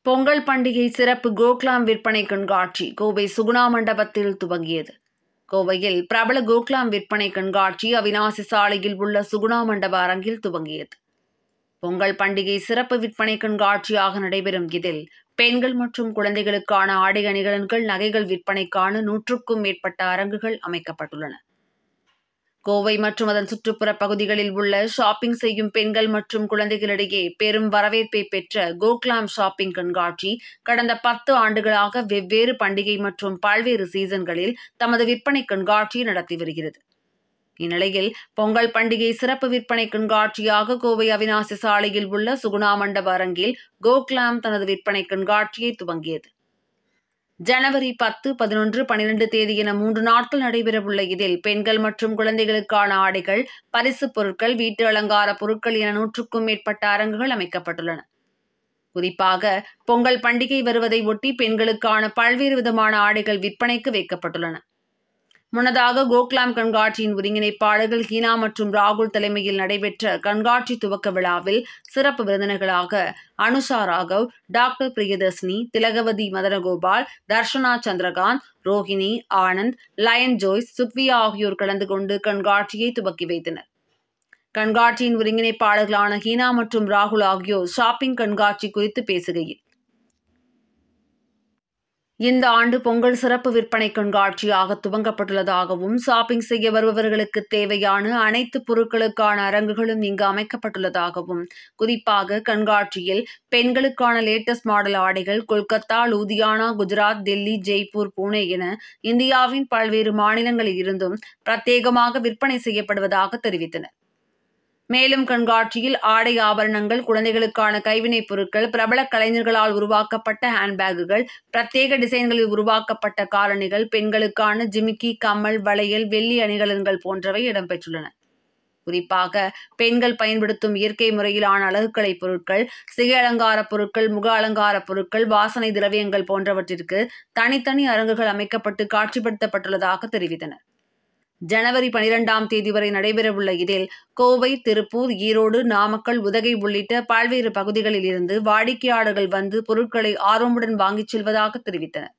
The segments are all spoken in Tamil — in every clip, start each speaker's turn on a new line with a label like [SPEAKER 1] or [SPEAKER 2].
[SPEAKER 1] பொங்கல் பண்டிகை சிறப்பு கோக்லாம் விற்பனை கண்காட்சி கோவை சுகுணா மண்டபத்தில் துவங்கியது. கோவையில் பிரபல கோக்லாம் விற்பனை கண்காட்சி அவிநாசி சாலையில் உள்ள சுகுணா மண்டப அரங்கில் துவங்கியது. பொங்கல் பண்டிகை சிறப்பு விற்பனை கண்காட்சியாக நடைபெறும் இதில் பெண்கள் மற்றும் குழந்தைகளுக்கான ஆடை அணிகலன்கள், நகைகள் விற்பனைக்கான 100க்கும் மேற்பட்ட அரங்குகள் அமைக்கப்பட்டுள்ளன. கோவை மற்றும் அதன் சுற்றுப்புற பகுதிகளில் உள்ள ஷாப்பிங் செய்யும் பெண்கள் மற்றும் குழந்தைகளிடையே பெரும் வரவேற்பை பெற்ற கோக்லாம் ஷாப்பிங் கண்காட்சி கடந்த 10 ஆண்டுகளாக வெவ்வேறு பண்டிகை மற்றும் பல்வேறு சீசன்களில் தமது விற்பனை கண்காட்சியை நடத்தி வருகிறது. இந்நிலையில் பொங்கல் பண்டிகை சிறப்பு விற்பனை கண்காட்சியாக கோவை அவிநாசி சாலையில் உள்ள சுகுணா மண்டப அரங்கில் கோக்லாம் தனது விற்பனை கண்காட்சியை துவங்கியது. ஜனவரி 10, 11, 12 தேதி என 3 நாட்கள் நடைபெறவுள்ள இதில் பெண்கள் மற்றும் குழந்தைகளுக்கான ஆடைகள், பரிசுப் பொருட்கள், வீட்டு அலங்கார பொருட்கள் என 100க்கும் மேற்பட்ட அரங்குகள் அமைக்கப்பட்டுள்ளன. குறிப்பாக பொங்கல் பண்டிகை வருவதை ஒட்டி பெண்களுக்கான பல்வேறு விதமான ஆடைகள் விற்பனைக்கு வைக்கப்பட்டுள்ளன. முன்னதாக கோக்லாம் கண்காட்சியின் ஒருங்கிணைப்பாளர்கள் ஹீனா மற்றும் ராகுல் தலைமையில் நடைபெற்ற கண்காட்சி துவக்க விழாவில் சிறப்பு விருந்தினர்களாக அனுஷா ராகவ், டாக்டர் பிரியதர்ஷினி, திலகவதி மதனகோபால், தர்ஷனா சந்திரகாந்த், ரோஹிணி, ஆனந்த், லயன் ஜோய்ஸ், சுக்வியா ஆகியோர் கலந்து கொண்டு கண்காட்சியை துவக்கி வைத்தனர். கண்காட்சியின் ஒருங்கிணைப்பாளர்களான ஹீனா மற்றும் ராகுல் ஆகியோர் ஷாப்பிங் கண்காட்சி குறித்து பேசுகையில், இந்த ஆண்டு பொங்கல் சிறப்பு விற்பனை கண்காட்சியாக துவங்கப்பட்டுள்ளதாகவும், ஷாப்பிங் செய்ய வருபவர்களுக்கு தேவையான அனைத்து பொருட்களுக்கான அரங்குகளும் இங்கு அமைக்கப்பட்டுள்ளதாகவும், குறிப்பாக கண்காட்சியில் பெண்களுக்கான லேட்டஸ்ட் மாடல் ஆடைகள் கொல்கத்தா, லூதியானா, குஜராத், டெல்லி, ஜெய்ப்பூர், புனே என இந்தியாவின் பல்வேறு மாநிலங்களில் இருந்தும் பிரத்யேகமாக விற்பனை செய்யப்படுவதாக தெரிவித்தனர். மேலும் கண்காட்சியில் ஆடை ஆபரணங்கள், குழந்தைகளுக்கான கைவினைப் பொருட்கள், பிரபல கலைஞர்களால் உருவாக்கப்பட்ட ஹேண்ட்பேக்குகள், பிரத்யேக டிசைன்களில் உருவாக்கப்பட்ட காலணிகள், பெண்களுக்கான ஜிமிக்கி, கம்மல், வளையல், வெள்ளி அணிகலன்கள் போன்றவை இடம்பெற்றுள்ளன. குறிப்பாக பெண்கள் பயன்படுத்தும் இயற்கை முறையிலான அழகுக்கலை பொருட்கள், சிகை அலங்கார பொருட்கள், முக அலங்கார பொருட்கள், வாசனை திரவியங்கள் போன்றவற்றிற்கு தனித்தனி அரங்குகள் அமைக்கப்பட்டு காட்சிப்படுத்தப்பட்டுள்ளதாக தெரிவித்தனர். ஜனவரி 12ஆம் தேதி வரை நடைபெறவுள்ள இதில் கோவை, திருப்பூர், ஈரோடு, நாமக்கல், உதகை உள்ளிட்ட பல்வேறு பகுதிகளில் இருந்து வாடிக்கையாளர்கள் வந்து பொருட்களை ஆர்வமுடன் வாங்கிச் செல்வதாக தெரிவித்தனர்.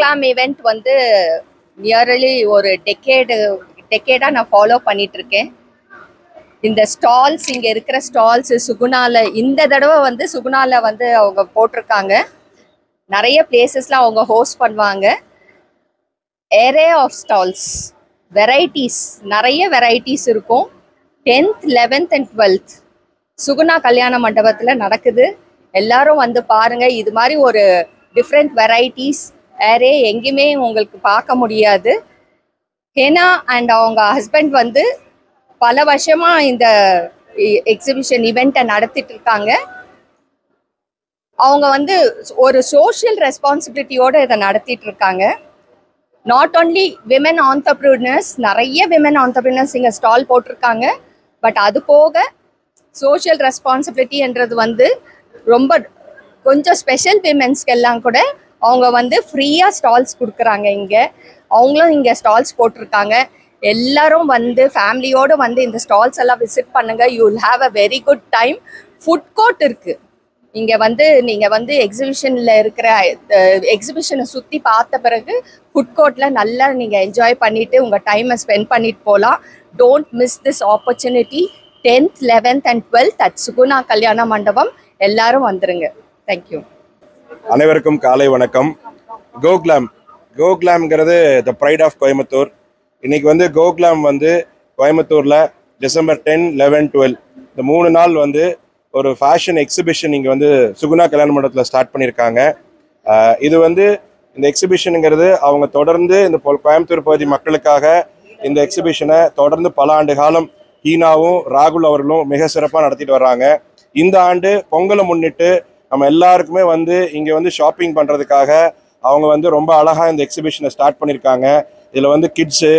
[SPEAKER 2] கோக்லாம் ஈவெண்ட் வந்து நியர்லி ஒரு டெக்கேடாக நான் ஃபாலோ பண்ணிட்டு இருக்கேன். இந்த ஸ்டால்ஸ், இங்கே இருக்கிற ஸ்டால்ஸ் சுகுணாவில் இந்த தடவை வந்து சுகுணாவில் வந்து அவங்க போட்டிருக்காங்க. நிறைய பிளேசஸ்லாம் அவங்க ஹோஸ்ட் பண்ணுவாங்க. ஏரே ஆஃப் ஸ்டால்ஸ், வெரைட்டிஸ், நிறைய வெரைட்டிஸ் இருக்கும். 10th 11th and 12th Suguna கல்யாண மண்டபத்தில் நடக்குது. எல்லாரும் வந்து பாருங்க. இது மாதிரி ஒரு டிஃப்ரெண்ட் வெரைட்டிஸ் ஏரே எங்கேயுமே உங்களுக்கு பார்க்க முடியாது. ஹேனா அண்ட் அவங்க ஹஸ்பண்ட் வந்து பல வருஷமா இந்த எக்ஸிபிஷன் ஈவெண்ட்டை நடத்திட்டு இருக்காங்க. அவங்க வந்து ஒரு சோஷியல் ரெஸ்பான்சிபிலிட்டியோடு இதை நடத்திட்டு இருக்காங்க. நாட் ஓன்லி விமன் ஆண்டர்ப்ரூனர்ஸ், நிறைய விமன் ஆண்டர்ப்ரூனர்ஸ் இங்கே ஸ்டால் போட்டிருக்காங்க. பட் அது போக சோஷியல் ரெஸ்பான்சிபிலிட்டின்றது வந்து ரொம்ப கொஞ்சம் ஸ்பெஷல் விமென்ஸ்க்கெல்லாம் கூட அவங்க வந்து ஃப்ரீயாக ஸ்டால்ஸ் கொடுக்குறாங்க. இங்கே அவங்களும் இங்கே ஸ்டால்ஸ் போட்டிருக்காங்க. எல்லாரும் வந்து ஃபேமிலியோடு வந்து இந்த ஸ்டால்ஸ் எல்லாம் விசிட் பண்ணுங்கள். You will have a very good time. Food court இருக்குது இங்கே. வந்து நீங்கள் வந்து எக்ஸிபிஷனில் இருக்கிற எக்ஸிபிஷனை சுற்றி பார்த்த பிறகு ஃபுட் கோர்ட்டில் நல்லா நீங்கள் என்ஜாய் பண்ணிவிட்டு உங்கள் டைமை ஸ்பெண்ட் பண்ணிட்டு போகலாம். Don't miss this opportunity. 10th 11th and 12th at Suguna கல்யாண மண்டபம். எல்லாரும் வந்துருங்க. தேங்க்யூ.
[SPEAKER 3] அனைவருக்கும் காலை வணக்கம். கோக்லாம்ங்கிறது த ப்ரைட் ஆஃப் கோயம்புத்தூர். இன்னைக்கு வந்து கோக்லாம் வந்து கோயம்புத்தூரில் டிசம்பர் 10, 11, 12 இந்த 3 நாள் வந்து ஒரு ஃபேஷன் எக்ஸிபிஷன் இங்கே வந்து சுகுணா கல்யாண மண்டபத்தில் ஸ்டார்ட் பண்ணியிருக்காங்க. இது வந்து இந்த எக்ஸிபிஷனுங்கிறது அவங்க தொடர்ந்து இந்த கோயம்புத்தூர் பகுதி மக்களுக்காக இந்த எக்ஸிபிஷனை தொடர்ந்து பல ஆண்டு காலம் ஹீனாவும் ராகுல் அவர்களும் மிக சிறப்பாக நடத்திட்டு வர்றாங்க. இந்த ஆண்டு பொங்கலை முன்னிட்டு நம்ம எல்லாருக்குமே வந்து இங்கே வந்து ஷாப்பிங் பண்ணுறதுக்காக அவங்க வந்து ரொம்ப அழகாக இந்த எக்ஸிபிஷனை ஸ்டார்ட் பண்ணியிருக்காங்க. இதில் வந்து கிட்ஸு,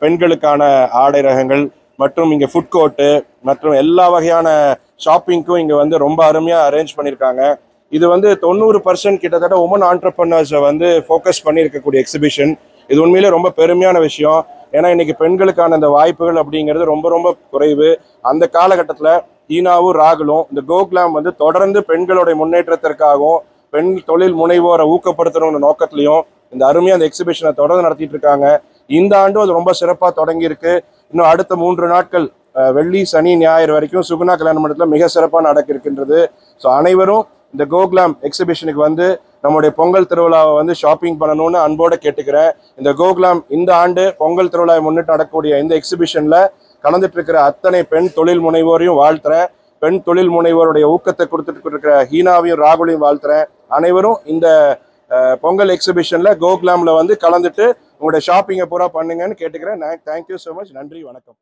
[SPEAKER 3] பெண்களுக்கான ஆடை ரகங்கள் மற்றும் இங்கே ஃபுட் கோர்ட்டு மற்றும் எல்லா வகையான ஷாப்பிங்க்கும் இங்கே வந்து ரொம்ப அருமையாக அரேஞ்ச் பண்ணியிருக்காங்க. இது வந்து 90% கிட்டத்தட்ட உமன் ஆண்டர்ப்ரனர்ஸை வந்து ஃபோக்கஸ் பண்ணி இருக்கக்கூடிய எக்ஸிபிஷன். இது உண்மையிலே ரொம்ப பெருமையான விஷயம். ஏன்னா இன்னைக்கு பெண்களுக்கான இந்த வாய்ப்புகள் அப்படிங்கிறது ரொம்ப ரொம்ப குறைவு. அந்த காலகட்டத்தில் ஈனாவும் ராகுலும் இந்த கோக்லாம் வந்து தொடர்ந்து பெண்களுடைய முன்னேற்றத்திற்காகவும் பெண் தொழில் முனைவோரை ஊக்கப்படுத்தணும்னு நோக்கத்திலையும் இந்த அருமையாக அந்த எக்ஸிபிஷனை தொடர்ந்து நடத்திட்டு இருக்காங்க. இந்த ஆண்டும் அது ரொம்ப சிறப்பாக தொடங்கியிருக்கு. இன்னும் அடுத்த 3 நாட்கள் வெள்ளி, சனி, ஞாயிறு வரைக்கும் சுகுணா கல்யாண மண்டபத்தில் மிக சிறப்பாக நடக்க இருக்கின்றது. ஸோ அனைவரும் இந்த கோக்லாம் எக்ஸிபிஷனுக்கு வந்து நம்முடைய பொங்கல் திருவிழாவை வந்து ஷாப்பிங் பண்ணணும்னு அன்போடு கேட்டுக்கிறேன். இந்த கோக்லாம் இந்த ஆண்டு பொங்கல் திருவிழாவை முன்னிட்டு நடக்கக்கூடிய இந்த எக்ஸிபிஷனில் கலந்துட்டு இருக்கிற அத்தனை பெண் தொழில் முனைவோரையும் வாழ்த்துறேன். பெண் தொழில் முனைவோருடைய ஊக்கத்தை கொடுத்துட்டு இருக்கிற ஹீனாவையும் ராகுலையும் வாழ்த்துறேன். அனைவரும் இந்த பொங்கல் எக்ஸிபிஷனில் கோக்லாமில் வந்து கலந்துட்டு உங்களுடைய ஷாப்பிங்கை பூரா பண்ணுங்கன்னு கேட்டுக்கிறேன். Thank you so much. நன்றி, வணக்கம்.